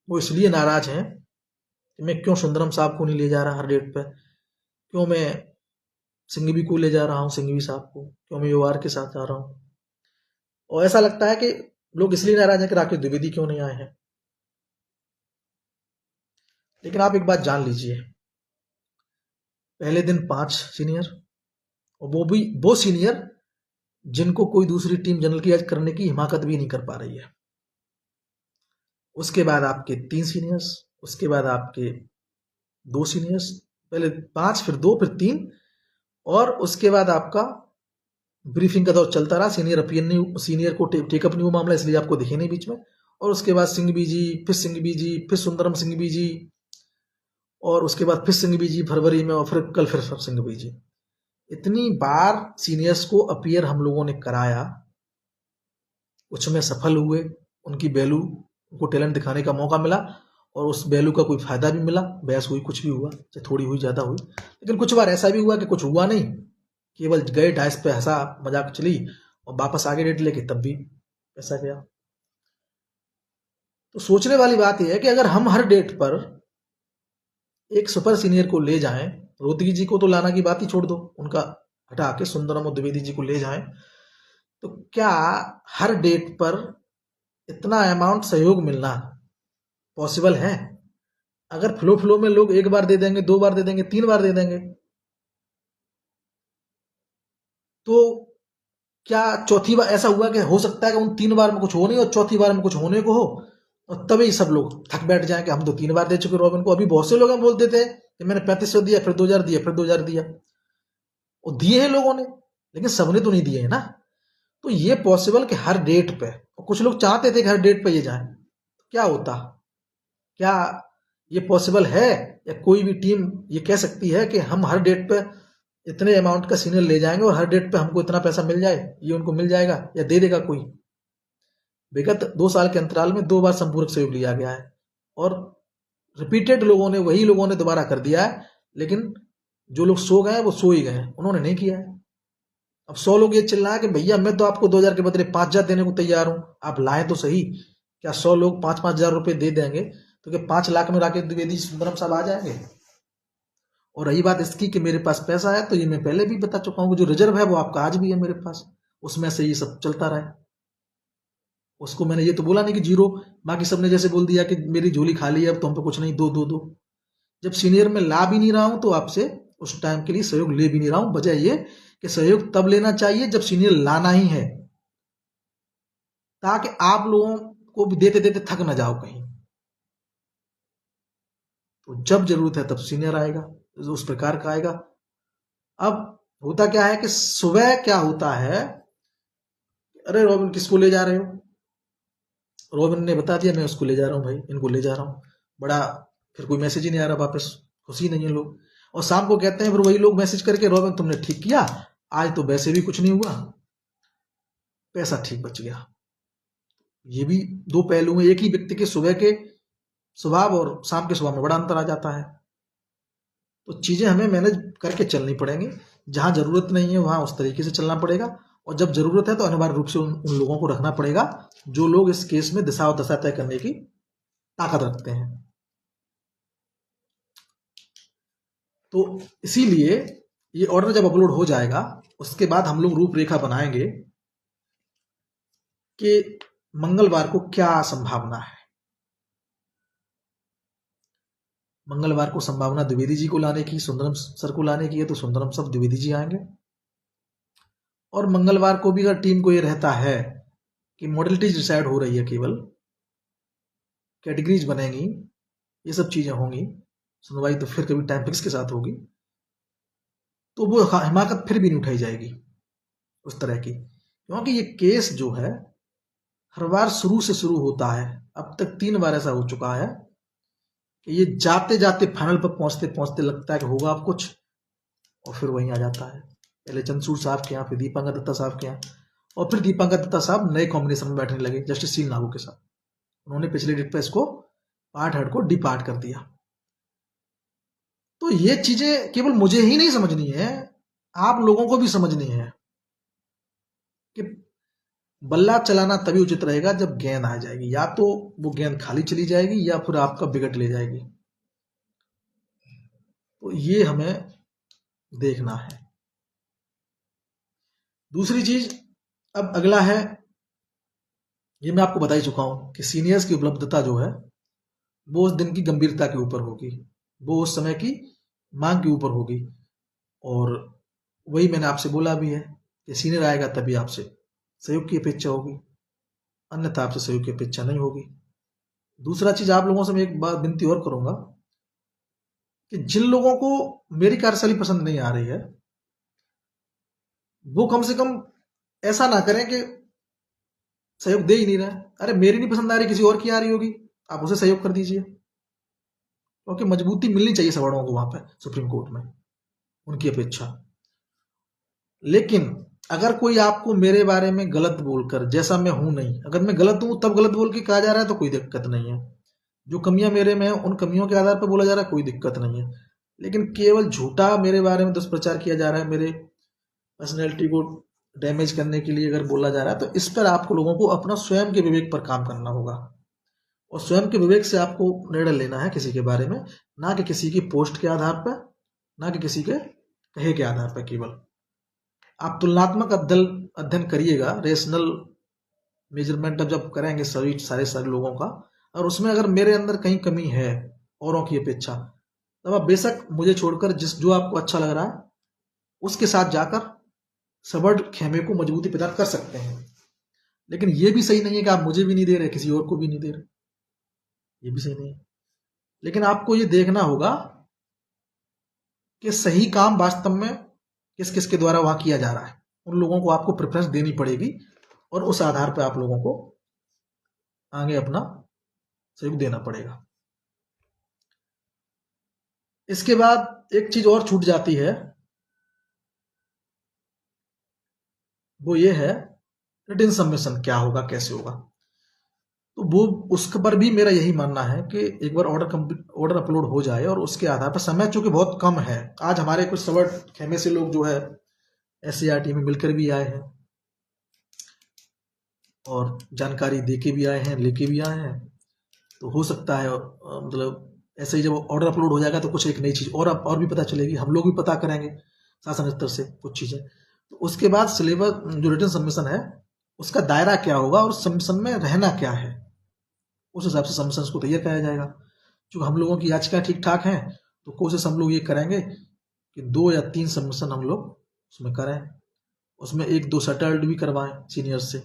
वो इसलिए नाराज हैं कि मैं क्यों सुंदरम साहब को नहीं ले जा रहा हर डेट पे, क्यों मैं सिंघवी को ले जा रहा हूँ, सिंघवी साहब को क्यों मैं युवार के साथ जा रहा हूँ। और ऐसा लगता है कि लोग इसलिए नाराज हैं कि राकेश द्विवेदी क्यों नहीं आए हैं। लेकिन आप एक बात जान लीजिए, पहले दिन 5 सीनियर, और वो भी वो सीनियर जिनको कोई दूसरी टीम जनरल की करने की हिमाकत भी नहीं कर पा रही है। उसके बाद आपके 3 सीनियर्स, उसके बाद आपके 2 सीनियर्स, पहले 5 फिर 2 फिर 3, और उसके बाद आपका ब्रीफिंग का दौर चलता रहा। सीनियर को टेकअप नहीं हुआ मामला, इसलिए आपको दिखे नहीं बीच में। और उसके बाद सिंघवी जी, फिर सिंघवी जी, फिर सुंदरम सिंघवी जी, और उसके बाद फिर सिंघवी जी फरवरी में, और फिर कल फिर सिंघवी जी। इतनी बार सीनियर्स को अपीयर हम लोगों ने कराया, कुछ में सफल हुए, उनकी वैल्यू, उनको टैलेंट दिखाने का मौका मिला, और उस वैल्यू का कोई फायदा भी मिला। बहस हुई, कुछ भी हुआ, चाहे थोड़ी हुई ज्यादा हुई। लेकिन कुछ बार ऐसा भी हुआ कि कुछ हुआ नहीं, केवल गए डाइस पे, हंसा मजाक चली, और वापस आगे डेट लेके तब भी ऐसा गया। तो सोचने वाली बात यह है कि अगर हम हर डेट पर एक सुपर सीनियर को ले जाएं, रोहतगी जी को तो लाना की बात ही छोड़ दो, उनका हटा के सुंदरम और द्विवेदी जी को ले जाएं, तो क्या हर डेट पर इतना अमाउंट सहयोग मिलना पॉसिबल है? अगर फ्लो में लोग 1 बार दे देंगे, 2 बार दे देंगे, 3 बार दे देंगे, तो क्या चौथी बार ऐसा हुआ कि हो सकता है कि उन 3 बार में कुछ हो नहीं और चौथी बार में कुछ होने को हो, और तभी सब लोग थक बैठ जाए कि हम तो 3 बार दे चुके रॉबिन को। अभी बहुत से लोग हम बोल देते हैं कि मैंने 3500 दिया, फिर 2000 दिया, फिर 2000 दिया, और दिए हैं लोगों ने, लेकिन सबने तो नहीं दिए है ना। तो ये पॉसिबल कि हर डेट पे, और कुछ लोग चाहते थे कि हर डेट पे ये जाए, क्या होता? क्या ये पॉसिबल है? या कोई भी टीम ये कह सकती है कि हम हर डेट पे इतने अमाउंट का सीनियर ले जाएंगे और हर डेट पे हमको इतना पैसा मिल जाए, ये उनको मिल जाएगा या दे देगा कोई? विगत 2 साल के अंतराल में 2 बार संपूरक सहयोग लिया गया है, और रिपीटेड लोगों ने, वही लोगों ने दोबारा कर दिया है। लेकिन जो लोग सो गए वो सो ही गए, उन्होंने नहीं किया है। अब 100 लोग ये चिल्लाए कि भैया मैं तो आपको 2000 के बदले 5000 देने को तैयार हूं, आप लाए तो सही। क्या 100 लोग 5-5 हजार रुपए दे देंगे तो क्या 5 लाख में राकेश द्विवेदी सुंदरम साहब आ जाएंगे? और रही बात इसकी कि मेरे पास पैसा है, तो ये मैं पहले भी बता चुका हूं, जो रिजर्व है वो आपका आज भी है मेरे पास, उसमें से ये सब चलता रहे। उसको मैंने ये तो बोला नहीं कि जीरो, बाकी सबने जैसे बोल दिया कि मेरी झोली खाली है अब तो हम पे कुछ नहीं, दो दो दो। जब सीनियर में ला भी नहीं रहा हूं तो आपसे उस टाइम के लिए सहयोग ले भी नहीं रहा हूं। वजह ये कि सहयोग तब लेना चाहिए जब सीनियर लाना ही है, ताकि आप लोगों को भी देते देते थक ना जाओ कहीं। तो जब जरूरत है तब सीनियर आएगा, उस प्रकार का आएगा। अब होता क्या है कि सुबह क्या होता है, अरे रॉबिन किसको ले जा रहे हो? रॉबिन ने बता दिया मैं उसको ले जा रहा हूँ भाई, इनको ले जा रहा हूँ। बड़ा फिर कोई मैसेज ही नहीं आ रहा वापस, खुशी नहीं है लोग। और शाम को कहते हैं फिर वही लोग मैसेज करके, रॉबिन तुमने ठीक किया, आज तो वैसे भी कुछ नहीं हुआ, पैसा ठीक बच गया। ये भी 2 पहलू में, एक ही व्यक्ति के सुबह के स्वभाव और शाम के स्वभाव में बड़ा अंतर आ जाता है। तो चीजें हमें मैनेज करके चलनी पड़ेंगी, जहां जरूरत नहीं है वहां उस तरीके से चलना पड़ेगा, और जब जरूरत है तो अनिवार्य रूप से उन लोगों को रखना पड़ेगा जो लोग इस केस में दिशा और दशा तय करने की ताकत रखते हैं। तो इसीलिए ये ऑर्डर जब अपलोड हो जाएगा उसके बाद हम लोग रूपरेखा बनाएंगे कि मंगलवार को क्या संभावना है। मंगलवार को संभावना द्विवेदी जी को लाने की, सुंदरम सर को लाने की है, तो सुंदरम सर द्विवेदी जी आएंगे। और मंगलवार को भी अगर टीम को ये रहता है कि मॉडलिटीज डिसाइड हो रही है, केवल कैटेगरीज बनेंगी, ये सब चीजें होंगी, सुनवाई तो फिर कभी टाइम फिक्स के साथ होगी, तो वो हिमाकत फिर भी नहीं उठाई जाएगी उस तरह की। क्योंकि ये केस जो है हर बार शुरू से शुरू होता है, अब तक 3 बार ऐसा हो चुका है कि ये जाते जाते फाइनल पर पहुंचते पहुंचते लगता है कि होगा अब कुछ, और फिर वहीं आ जाता है। पहले चंद्रचूड़ साहब के यहाँ, फिर दीपांकर दत्ता साहब के यहाँ, और फिर दीपांकर दत्ता साहब नए कॉम्बिनेशन में बैठने लगे जस्टिस सील नागू के साथ। उन्होंने पिछले डेट पे इसको पार्ट हेड को डिपार्ट कर दिया। तो ये चीजें केवल मुझे ही नहीं समझनी है, आप लोगों को भी समझनी है कि बल्ला चलाना तभी उचित रहेगा जब गेंद आ जाएगी, या तो वो गेंद खाली चली जाएगी या फिर आपका विकेट ले जाएगी। तो ये हमें देखना है। दूसरी चीज, अब अगला है, ये मैं आपको बता ही चुका हूं कि सीनियर्स की उपलब्धता जो है वो उस दिन की गंभीरता के ऊपर होगी, वो उस समय की मांग के ऊपर होगी। और वही मैंने आपसे बोला भी है कि सीनियर आएगा तभी आपसे सहयोग की अपेक्षा होगी, अन्यथा आपसे सहयोग की अपेक्षा नहीं होगी। दूसरा चीज, आप लोगों से मैं एक बात विनती और करूंगा कि जिन लोगों को मेरी कार्यशैली पसंद नहीं आ रही है वो कम से कम ऐसा ना करें कि सहयोग दे ही नहीं रहा है। अरे मेरी नहीं पसंद आ रही, किसी और की आ रही होगी, आप उसे सहयोग कर दीजिए, क्योंकि मजबूती मिलनी चाहिए सवर्णों को वहां पे सुप्रीम कोर्ट में, उनकी अपेक्षा। लेकिन अगर कोई आपको मेरे बारे में गलत बोलकर, जैसा मैं हूं नहीं, अगर मैं गलत हूं तब गलत बोल के कहा जा रहा है तो कोई दिक्कत नहीं है। जो कमियां मेरे में है उन कमियों के आधार पर बोला जा रहा है, कोई दिक्कत नहीं है। लेकिन केवल झूठा मेरे बारे में दुष्प्रचार किया जा रहा है, मेरे पर्सनैलिटी को डैमेज करने के लिए अगर बोला जा रहा है, तो इस पर आपको लोगों को अपना स्वयं के विवेक पर काम करना होगा। और स्वयं के विवेक से आपको निर्णय लेना है किसी के बारे में, ना कि किसी की पोस्ट के आधार पर, ना कि किसी के कहे के आधार पर। केवल आप तुलनात्मक अध्ययन करिएगा, रेशनल मेजरमेंट जब करेंगे सारे लोगों का, और उसमें अगर मेरे अंदर कहीं कमी है औरों की अपेक्षा, तब आप बेशक मुझे छोड़कर जो आपको अच्छा लग रहा है उसके साथ जाकर सबड़ खेमे को मजबूती प्रदान कर सकते हैं। लेकिन ये भी सही नहीं है कि आप मुझे भी नहीं दे रहे, किसी और को भी नहीं दे रहे, ये भी सही नहीं है। लेकिन आपको ये देखना होगा कि सही काम वास्तव में किस किस के द्वारा वहां किया जा रहा है, उन लोगों को आपको प्रेफरेंस देनी पड़ेगी और उस आधार पर आप लोगों को आगे अपना सहयोग देना पड़ेगा। इसके बाद एक चीज और छूट जाती है, वो ये है रिटन सबमिशन क्या होगा, कैसे होगा। तो वो उसके पर भी मेरा यही मानना है कि एक बार ऑर्डर अपलोड हो जाए और उसके आधार पर, समय चूंकि बहुत कम है, आज हमारे कुछ सबड़ खेमे से लोग जो है SCRT में मिलकर भी आए हैं और जानकारी देके भी आए हैं, लेके भी आए हैं। तो हो सकता है मतलब ऐसे ही जब ऑर्डर अपलोड हो जाएगा तो कुछ एक नई चीज और भी पता चलेगी, हम लोग भी पता करेंगे शासन स्तर से कुछ चीजें। तो उसके बाद सिलेबस जो रिटन सबमिशन है उसका दायरा क्या होगा और सबमिशन में रहना क्या है, उस हिसाब से सबमिशन को तैयार कराया जाएगा। क्योंकि हम लोगों की याचिका ठीक ठाक है, तो कोशिश हम लोग ये करेंगे कि 2 या 3 सबमिशन हम लोग उसमें करें, उसमें 1-2 सेटल्ड भी करवाएं सीनियर से,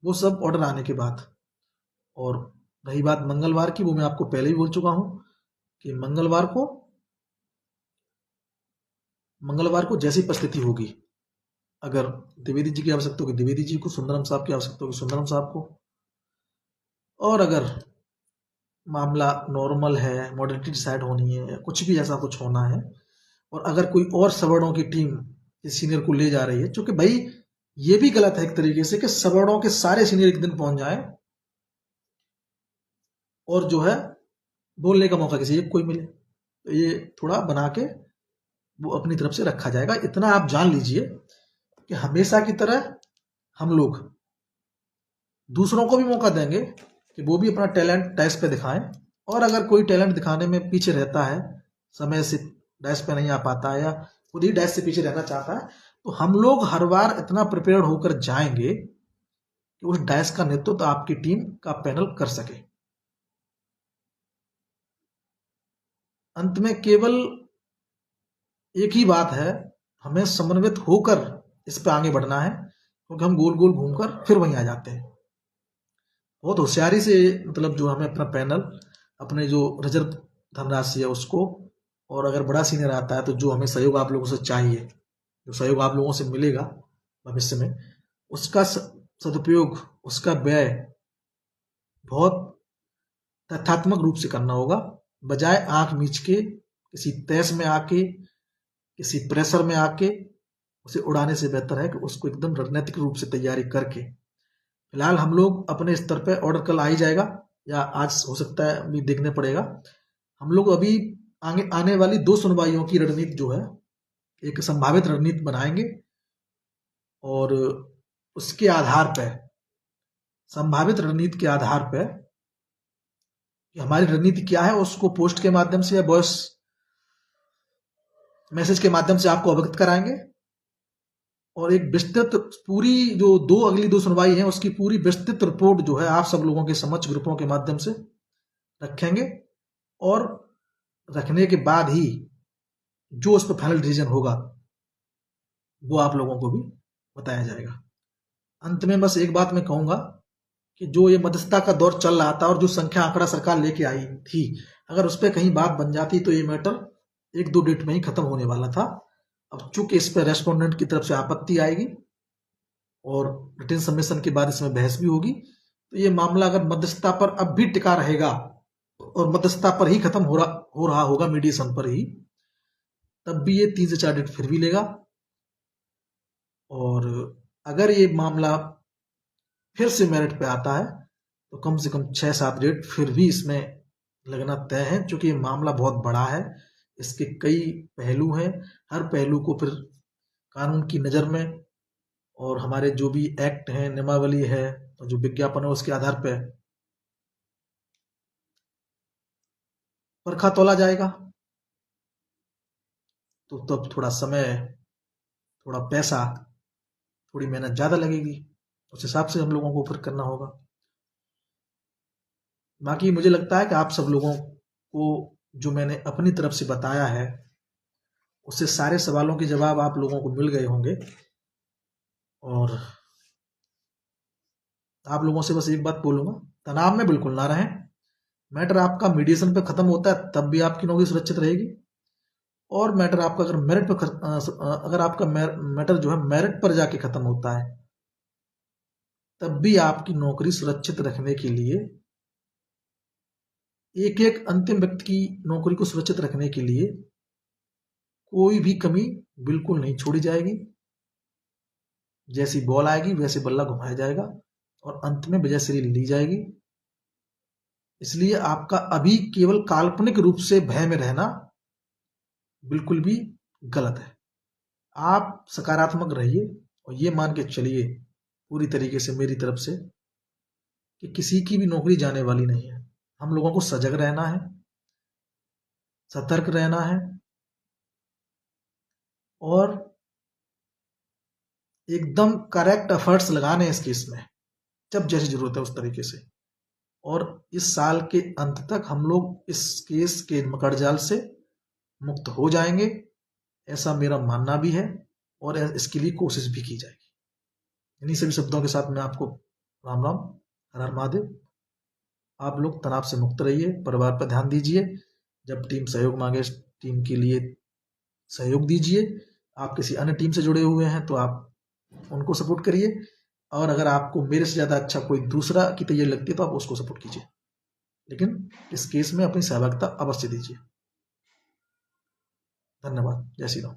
वो सब ऑर्डर आने के बाद। और रही बात मंगलवार की, वो मैं आपको पहले ही बोल चुका हूं कि मंगलवार को जैसी परिस्थिति होगी, अगर द्विवेदी जी की आवश्यकता होगी द्विवेदी जी को, सुंदरम साहब की आवश्यकता होगी सुंदरम साहब को, और अगर मामला नॉर्मल है, मॉडलिटी डिसाइड होनी है, कुछ भी ऐसा कुछ होना है, और अगर कोई और सवर्णों की टीम इस सीनियर को ले जा रही है, क्योंकि भाई ये भी गलत है एक तरीके से कि सवर्णों के सारे सीनियर एक दिन पहुंच जाए और जो है बोलने का मौका किसी एक कोई मिले, तो ये थोड़ा बना के वो अपनी तरफ से रखा जाएगा। इतना आप जान लीजिए कि हमेशा की तरह हम लोग दूसरों को भी मौका देंगे कि वो भी अपना टैलेंट डैश पे दिखाएं, और अगर कोई टैलेंट दिखाने में पीछे रहता है, समय से डैश पे नहीं आ पाता है या खुद ही डैश से पीछे रहना चाहता है, तो हम लोग हर बार इतना प्रिपेयर्ड होकर जाएंगे कि उस डैश का नेतृत्व आपकी टीम का पैनल कर सके। अंत में केवल एक ही बात है, हमें समन्वित होकर इस पे आगे बढ़ना है, क्योंकि हम गोल गोल घूमकर फिर वहीं आ जाते हैं। बहुत होशियारी से मतलब जो हमें अपना पैनल, अपने जो रिजर्व धनराशि है उसको, और अगर बड़ा सीनियर आता है तो जो हमें सहयोग आप लोगों से चाहिए, जो सहयोग आप लोगों से मिलेगा भविष्य में, उसका सदुपयोग, उसका व्यय बहुत तथ्यात्मक रूप से करना होगा, बजाय आंख मीच के किसी तैस में आके, किसी प्रेशर में आके उसे उड़ाने से बेहतर है कि उसको एकदम रणनीतिक रूप से तैयारी करके, फिलहाल हम लोग अपने स्तर पर ऑर्डर कल आ ही जाएगा, या आज हो सकता है अभी देखने पड़ेगा। हम लोग अभी आगे आने वाली 2 सुनवाइयों की रणनीति जो है, एक संभावित रणनीति बनाएंगे और उसके आधार पे, संभावित रणनीति के आधार पे कि हमारी रणनीति क्या है, उसको पोस्ट के माध्यम से या वॉइस मैसेज के माध्यम से आपको अवगत कराएंगे और एक विस्तृत पूरी जो अगली 2 सुनवाई है उसकी पूरी विस्तृत रिपोर्ट जो है आप सब लोगों के समक्ष ग्रुपों के माध्यम से रखेंगे और रखने के बाद ही जो उस पर फाइनल डिसीजन होगा वो आप लोगों को भी बताया जाएगा। अंत में बस एक बात मैं कहूंगा कि जो ये मध्यस्थता का दौर चल रहा था और जो संख्या आंकड़ा सरकार लेके आई थी, अगर उस पर कहीं बात बन जाती तो ये मैटर 1-2 डेट में ही खत्म होने वाला था। अब चूंकि इस पर रेस्पोंडेंट की तरफ से आपत्ति आएगी और रिटन सबमिशन के बाद इसमें बहस भी होगी, तो ये मामला अगर मध्यस्थता पर अब भी टिका रहेगा और मध्यस्थता पर ही खत्म हो रहा होगा, मीडिएशन पर ही, तब भी ये 3 से 4 डेट फिर भी लेगा। और अगर ये मामला फिर से मेरिट पे आता है तो कम से कम 6-7 डेट फिर भी इसमें लगना तय है, क्योंकि ये मामला बहुत बड़ा है, इसके कई पहलू हैं। हर पहलू को फिर कानून की नज़र में और हमारे जो भी एक्ट हैं, नियमावली है और जो विज्ञापन है उसके आधार पर परखा तोला जाएगा। तो तब थोड़ा समय, थोड़ा पैसा, थोड़ी मेहनत ज़्यादा लगेगी, उस हिसाब से हम लोगों को फिर करना होगा। बाकी मुझे लगता है कि आप सब लोगों को जो मैंने अपनी तरफ से बताया है उससे सारे सवालों के जवाब आप लोगों को मिल गए होंगे। और आप लोगों से बस एक बात बोलूंगा, तनाव में बिल्कुल ना रहें। मैटर आपका मीडिएशन पे खत्म होता है तब भी आपकी नौकरी सुरक्षित रहेगी, और मैटर आपका अगर मेरिट पर अगर आपका मैटर जो है मेरिट पर जाके खत्म होता है तब भी आपकी नौकरी सुरक्षित रखने के लिए, एक एक अंतिम व्यक्ति की नौकरी को सुरक्षित रखने के लिए कोई भी कमी बिल्कुल नहीं छोड़ी जाएगी। जैसी बॉल आएगी वैसे बल्ला घुमाया जाएगा और अंत में विजयश्री ली जाएगी। इसलिए आपका अभी केवल काल्पनिक रूप से भय में रहना बिल्कुल भी गलत है। आप सकारात्मक रहिए और ये मान के चलिए पूरी तरीके से मेरी तरफ से कि किसी की भी नौकरी जाने वाली नहीं है। हम लोगों को सजग रहना है, सतर्क रहना है और एकदम करेक्ट एफर्ट्स लगाने इस केस में, जब जैसी जरूरत है उस तरीके से। और इस साल के अंत तक हम लोग इस केस के मकड़जाल से मुक्त हो जाएंगे, ऐसा मेरा मानना भी है और इसके लिए कोशिश भी की जाएगी। इन्हीं सभी शब्दों के साथ मैं आपको राम राम, हर हर महादेव। आप लोग तनाव से मुक्त रहिए, परिवार पर ध्यान दीजिए, जब टीम सहयोग मांगे टीम के लिए सहयोग दीजिए। आप किसी अन्य टीम से जुड़े हुए हैं तो आप उनको सपोर्ट करिए, और अगर आपको मेरे से ज़्यादा अच्छा कोई दूसरा की तैयारी लगती है तो आप उसको सपोर्ट कीजिए, लेकिन इस केस में अपनी सहभागिता अवश्य दीजिए। धन्यवाद। जय श्री राम।